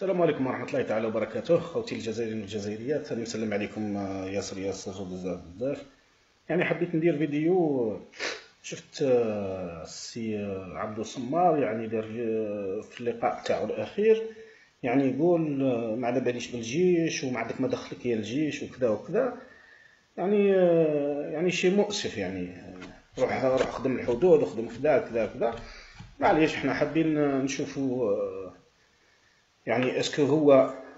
السلام عليكم ورحمة الله تعالى وبركاته. خوتي الجزائريين والجزائريات، أنا نسلم عليكم ياسر بزاف بزاف. يعني حبيت ندير فيديو. شفت السي عبدو الصمار يعني دار في اللقاء تاعو الأخير، يعني يقول ما على باليش بالجيش وما عندك ما دخلك يا الجيش وكذا وكذا. يعني شيء مؤسف. يعني روح خدم الحدود وخدم كذا كذا كذا. معليش احنا حابين نشوفوا يعني اسكو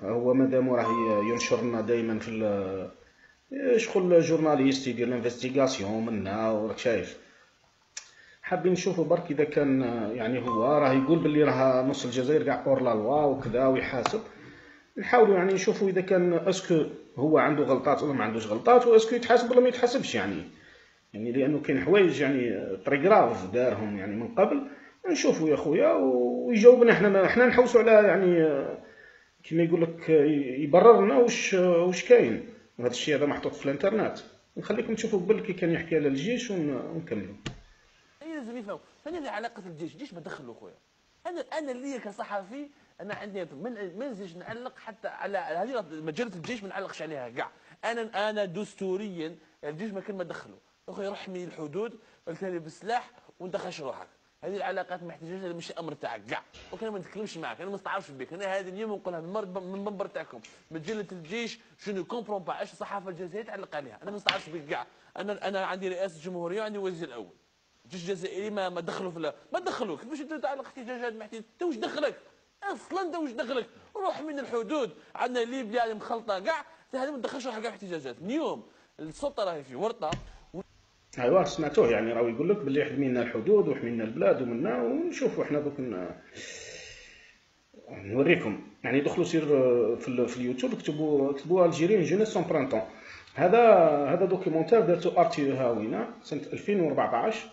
هو مادام راه ينشر لنا دائما في شغل جورناليست يدير الانفستيغاسيون منا، وراك شايف. حابين نشوفوا برك اذا كان يعني هو راه يقول باللي راه نص الجزائر كاع اور لا لوا وكذا ويحاسب. نحاولوا يعني نشوفوا اذا كان اسكو هو عنده غلطات ولا ما عندوش غلطات، واسكو يتحاسب ولا ما يتحاسبش. يعني لانه كاين حوايج يعني طريغراف دارهم يعني من قبل. نشوفوا يا خويا ويجاوبنا. احنا نحوسوا على يعني كما يقول لك يبرر لنا واش كاين. وهذا الشيء هذا محطوط في الانترنت. نخليكم تشوفوا قبل كي كان يحكي على الجيش ونكملوا. اي لازم يفهم ثاني اللي علاقه الجيش ما دخلوا خويا. انا اللي كصحفي انا عندي ما نزيدش نعلق حتى على هذه مجله الجيش، ما نعلقش عليها كاع. انا دستوريا الجيش ما كان ما دخلوا اخويا. روح من الحدود والتالي بالسلاح وانت خاش روحك. هذه العلاقات ما احتاجهاش، هذا ماشي امر تاعك كاع. وكان ما نتكلمش معك، انا ما نستعرفش بك. انا هذا اليوم نقولها من المنبر تاعكم، مجله الجيش جو نو كومبرون با اش الصحافه الجزائريه تعلق عليها. انا ما نستعرفش بك كاع. انا عندي رئاسه الجمهوريه وعندي وزير الاول. الجيش الجزائري ما دخلوا ما دخلوا. كيفاش انت تعلق احتجاجات ما احتاج؟ انت واش دخلك؟ اصلا انت واش دخلك؟ روح من الحدود. عندنا ليبيا مخلطه كاع، هذه ما تدخلش روحك كاع احتجاجات. اليوم السلطه راهي في ورطه. ايوا سمعتوه، يعني راه يقول لك باللي حمينا الحدود وحمينا البلاد ومنا. ونشوفوا احنا دوك نوريكم. يعني دخلوا سير في اليوتيوب اكتبوا الجيريين جونيس سون برانتون. هذا دوكيومونتير دارتو ارتي هاوينا سنه 2014.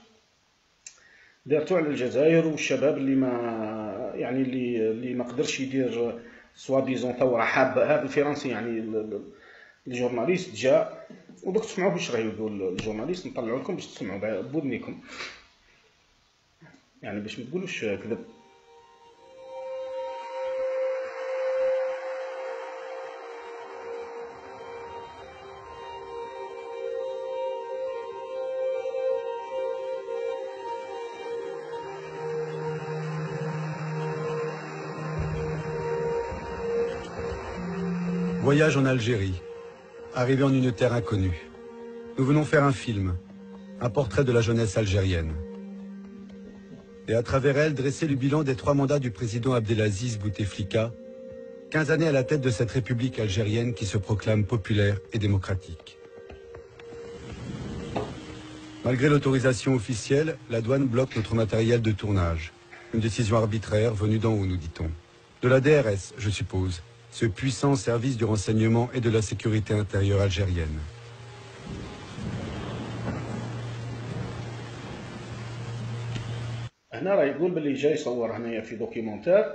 دارتو على الجزائر والشباب اللي ما يعني اللي ما قدرش يدير سوا ديزون ثوره حابه. هذا الفرنسي يعني الجورناليست جاء ودوك تسمعوا واش راه يقول الجورناليست. نطلعوا لكم باش تسمعوا بودنيكم، يعني باش ما تقولوش كذب. Voyage en Algérie. Arrivé en une terre inconnue. Nous venons faire un film, un portrait de la jeunesse algérienne. Et à travers elle, dresser le bilan des 3 mandats du président Abdelaziz Bouteflika, 15 années à la tête de cette république algérienne qui se proclame populaire et démocratique. Malgré l'autorisation officielle, la douane bloque notre matériel de tournage. Une décision arbitraire venue d'en haut, nous dit-on. De la DRS, je suppose, ce puissant service du renseignement et de la sécurité intérieure algérienne. هنا راه يقول باللي جاي يصور هنايا في دوكيومونتير،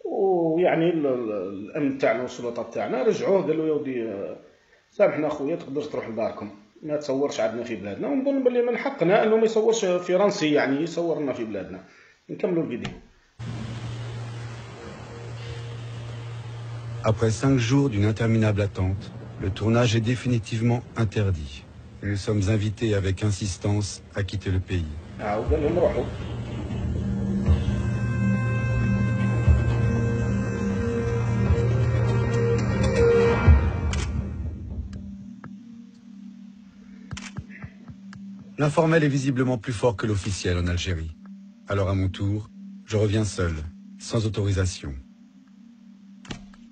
ويعني الامن تاعنا والسلطات تاعنا رجعوه قالوا يا ودي سامحنا خويا تقدر تروح لداركم، ما تصورش عندنا في بلادنا. ونظن باللي من حقنا انه ما يصورش فرنسي يعني يصور لنا في بلادنا. نكملوا الفيديو. Après 5 jours d'une interminable attente, le tournage est définitivement interdit. Nous sommes invités avec insistance à quitter le pays. وقال لهم روحوا. L'informel est visiblement plus fort que l'officiel en Algérie. Alors à mon tour, je reviens seul, sans autorisation.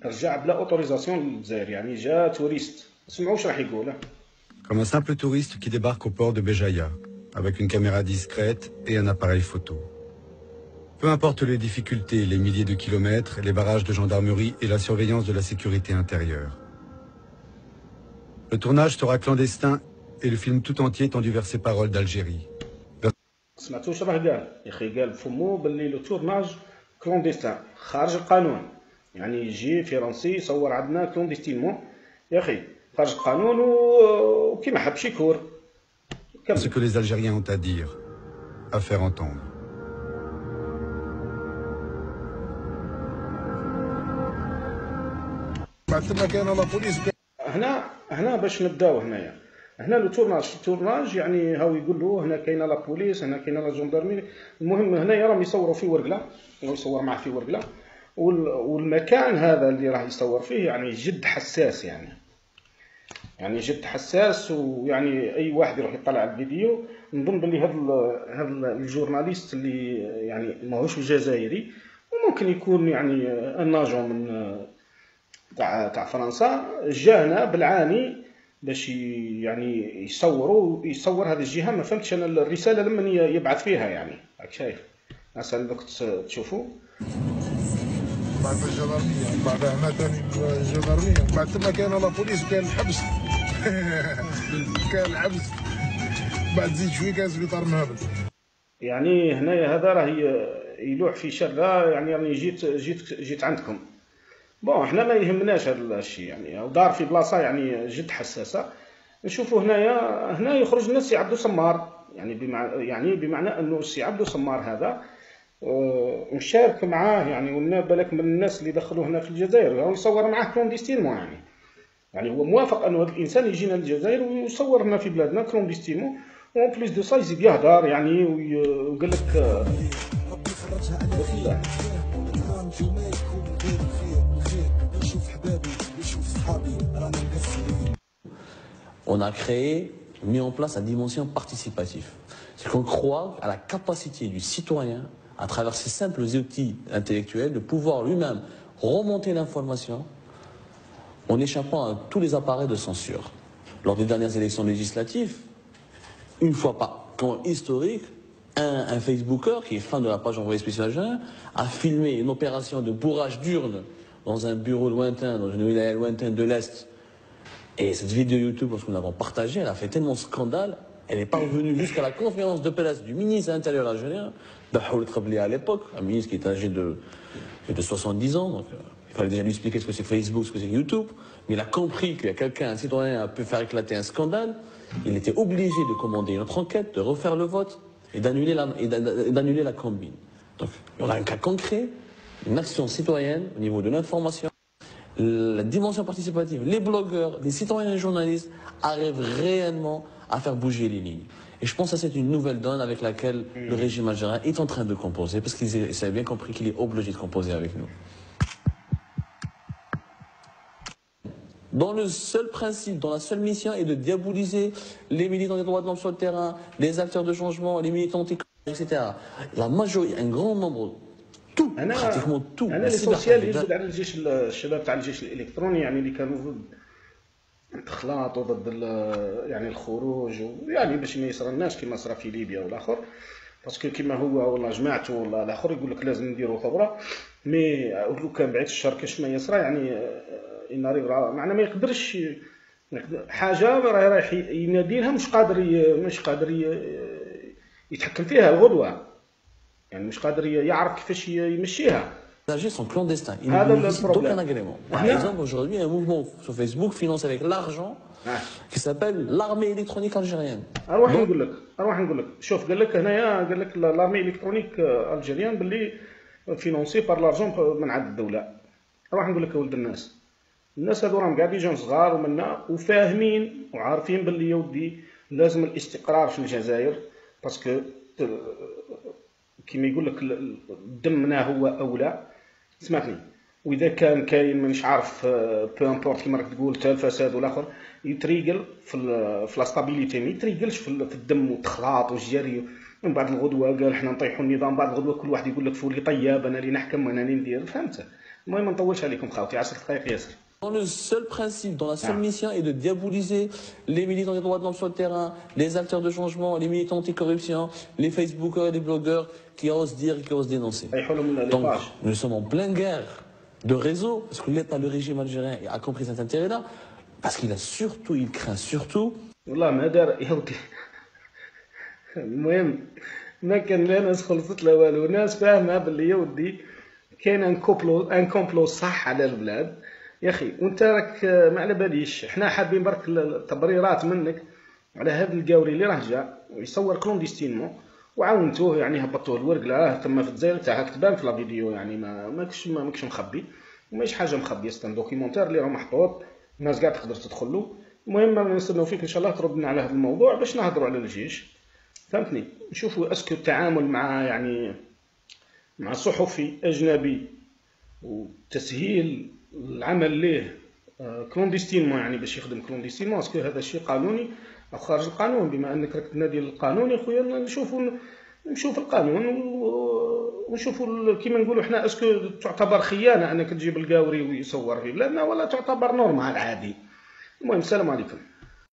رجع بلا اوتوريزاسيون للجزائر، يعني جا توريست. اسمعوا واش راح يقول. Comme un simple touriste qui débarque au port de Béjaïa, avec une caméra discrète et un appareil photo. Peu importe les difficultés, les milliers de kilomètres, les barrages de gendarmerie et la surveillance de la sécurité intérieure. Le tournage sera clandestin et le film tout entier tendu vers ces paroles d'Algérie. سمعتوا واش راه قال يا اخي؟ قال فمو باللي لو تورناج كلونديستان خارج القانون. يعني يجي فرنسي يصور عندنا كلونديستينمون يا اخي خارج القانون وكيما حب شيكور. Ce que les Algériens ont à dire, à faire entendre. بعد تما كاينه لا بوليس. هنا باش نبداو هنا لو تورناج يعني هاو يقولوا هنا كاينه لا بوليس، هنا كاينه لا جندرمي. المهم هنايا راهم يصوروا في ورقله، ويصور معاه في ورقله، والمكان هذا اللي راح يصور فيه يعني جد حساس، يعني جد حساس. ويعني اي واحد يروح يطلع على الفيديو نظن بلي هذا الجورناليست اللي يعني ماهوش جزائري، وممكن يكون يعني الناجون من تاع فرنسا، جانا بالعاني باش يعني يصور هذه الجهه. ما فهمتش انا الرساله لمن يبعث فيها، يعني راك شايف اسال الوقت تشوفوا بعد الجدرميه، بعد هنا ثاني الجدرميه، بعد تما كاينه لا بوليس وكاين الحبس. كاين الحبس، بعد زيد شويه كاين سبيطار مهبل. يعني هنايا هذا راه يلوح في شر، يعني راني جيت عندكم. بون احنا ما يهمناش هذا الشيء، يعني او دار في بلاصه يعني جد حساسه. نشوفوا هنايا يخرج لنا السي عبدو سمار، يعني بمعنى انه السي عبدو سمار هذا مشارك معاه، يعني قلنا بالك من الناس اللي دخلوا هنا في الجزائر، هو يصور معاه كلونديستينمون، يعني هو موافق انه هذا الانسان يجينا للجزائر ويصور لنا في بلادنا كلونديستينمون، وان بليس دو سا يزيد يهدر يعني وقال لك On a créé, mis en place la dimension participative. C'est qu'on croit à la capacité du citoyen, à travers ces simples outils intellectuels, de pouvoir lui-même remonter l'information en échappant à tous les appareils de censure. Lors des dernières élections législatives, une fois par temps historique, un Facebooker qui est fan de la page envoyée spécial agent a filmé une opération de bourrage d'urnes dans un bureau lointain, dans une wilaya lointaine de l'Est. Et cette vidéo YouTube, lorsque nous l'avons partagée, elle a fait tellement scandale, elle est parvenue jusqu'à la conférence de presse du ministre de l'Intérieur algérien, Dahoul Trabli à l'époque, un ministre qui est âgé de 70 ans, donc il fallait déjà lui expliquer ce que c'est Facebook, ce que c'est YouTube, mais il a compris qu'il y a quelqu'un, un citoyen, a pu faire éclater un scandale, il était obligé de commander une autre enquête, de refaire le vote et d'annuler la combine. Donc on a un cas concret, une action citoyenne au niveau de l'information. La dimension participative, les blogueurs, les citoyens et les journalistes arrivent réellement à faire bouger les lignes. Et je pense que c'est une nouvelle donne avec laquelle le régime algérien est en train de composer, parce qu'il a bien compris qu'il est obligé de composer avec nous. Dans le seul principe, dans la seule mission est de diaboliser les militants des droits de l'homme sur le terrain, les acteurs de changement, les militants anti-corruption, etc. La majorité, un grand nombre, tout, pratiquement tout. انا ليسونسيال يزيد على الجيش الشباب تاع الجيش الالكتروني، يعني اللي كانوا ضد التخلاط وضد يعني الخروج، يعني باش ما يصرالناش كما صرا في ليبيا والاخر، باسكو كيما هو والله جماعته والله الاخر يقول لك لازم نديروا ثوره، مي لو كان بعيد الشر كاش ما يصرى يعني معناه ما يقدرش حاجه رايح يناديلها مش قادر يتحكم فيها الغدوه، يعني مش قادر يعرف كيفاش يمشيها. Les AG sont clandestins, ils ne nécessitent aucun agrément. Par exemple, aujourd'hui, un mouvement sur Facebook finance avec l'argent qui s'appelle l'armée électronique algérienne. اروح نقول لك شوف، قال لك هنايا قال لك l'armée électronique algérienne باللي فينونسي بار لارجون من عند الدوله. اروح نقول لك يا ولد الناس هذو راهم قاعدين جون صغار ومنا وفاهمين وعارفين باللي يا ودي لازم الاستقرار في الجزائر، باسكو كيما يقول لك دمنا هو اولى، سمعتني. واذا كان كاين مانيش عارف بو امبورط كيما راك تقول تاع الفساد والاخر يتريقل في لاستابيليتي، ما يتريقلش في الدم والتخلاط والجري. من بعد الغدوه قال حنا نطيحوا النظام، بعد الغدوه كل واحد يقول لك فولي طياب انا اللي نحكم وانا اللي ندير، فهمت؟ المهم ما نطولش عليكم خاوتي، 10 دقائق ياسر. Dans le seul principe, dans la seule mission est de diaboliser les militants des droits de l'homme sur le terrain, les acteurs de changement, les militants anti-corruption, les Facebookers et les blogueurs qui osent dire et qui osent dénoncer. Donc, nous sommes en pleine guerre de réseau, parce que l'État, le régime algérien a compris cet intérêt-là, parce qu'il craint surtout. والله ما دار يا ودي. المهم ما كان لا ناس خلصت لا والو، ناس فاهمه باللي يا ودي كاين ان كومبلو صح على البلاد يا اخي، وانت راك ما على باليش. احنا حابين برك التبريرات منك على هذا القاوري اللي راه جا ويصور كلونديستينمون وعاونتوه، يعني هبطوه الورقله تما في الجزائر تاعها تبان في لا فيديو، يعني ما كش مخبي. وماهيش حاجه مخبيه، ستان دوكيومونتير اللي راه محطوط الناس كاع تقدر تدخل له. المهم نستناو فيك ان شاء الله تردنا على هذا الموضوع باش نهضروا على الجيش، فهمتني، نشوفوا اسكو التعامل مع يعني مع صحفي اجنبي وتسهيل العمل ليه كلونديستينمون، يعني باش يخدم كلونديستينمون، اسكو هذا الشيء قانوني او خارج القانون. بما انك راك تنادي القانون يا خويا نشوف القانون ونشوفوا كيما نقولوا احنا اسكو تعتبر خيانه انك تجيب القاوري ويصور في بلادنا ولا تعتبر نورمال عادي. المهم السلام عليكم.